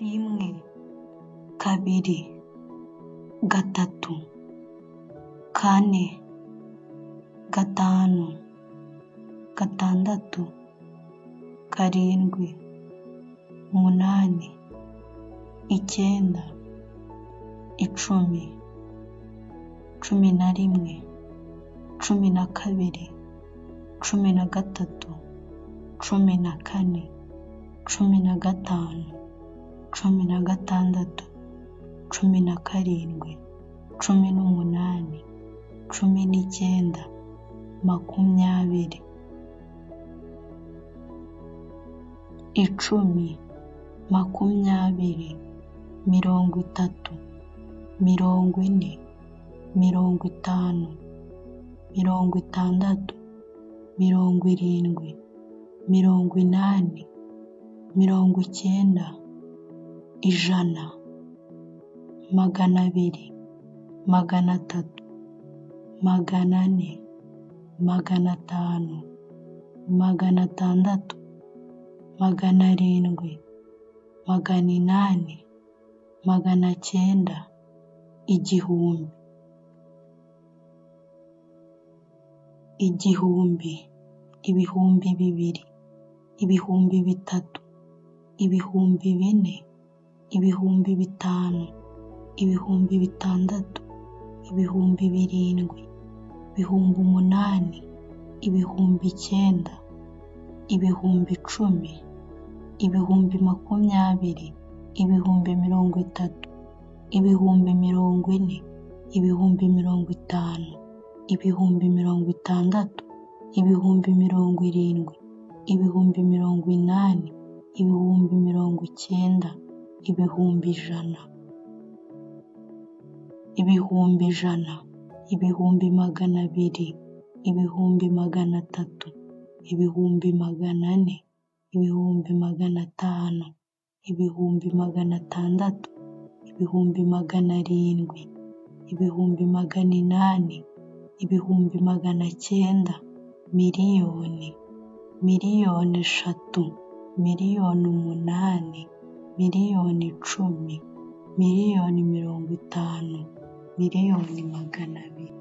rimwe, kabiri, gatatu, kane, gatanu, gatandatu, karindwi, umunani, icyenda, icumi, cumi na rimwe, cumi na kabiri, cumi na gatatu, cumi na kane, cumi na gatanu, cumi na gatandatu, cumi na karindwi, cumi n'umunani, cumi n'icyenda, makumyabiri, icumi, makumyabiri, mirongo itatu, mirongo ine, mirongo itanu, mirongo itandatu, mirongo irindwi, mirongo inani, mirongo icyenda, ijana, magana abiri, magana atatu, magana ane, magana atanu, magana atandatu, magana arindwi, magana inani, magana cyenda, igihumbi, igihumbi, ibihumbi bibiri, ibihumbi bitatu, ibihumbi bine, ibihumbi bitanu, ibihumbi bitandatu, ibihumbi birindwi, ibihumbi umunani, ibihumbi icyenda, ibihumbi icumi, ibihumbi makumyabiri, ibihumbi mirongo itatu, ibihumbi mirongo ine, ibihumbi mirongo itanu, ibihumbi mirongo itandatu, ibihumbi mirongo irindwi, ibihumbi mirongo inani, ibihumbi mirongo icyenda, ibihumbi ijana, ibihumbi ijana, ibihumbi magana abiri, ibihumbi magana atatu, ibihumbi magana ane, ibihumbi magana atanu, ibihumbi magana atandatu, ibihumbi magana arindwi, ibihumbi magana inani, ibihumbi magana cyenda, miliyoni, miliyoni eshatu, miliyoni umunani, miliyoni icumi, miliyoni mirongo itanu, miliyoni magana abiri.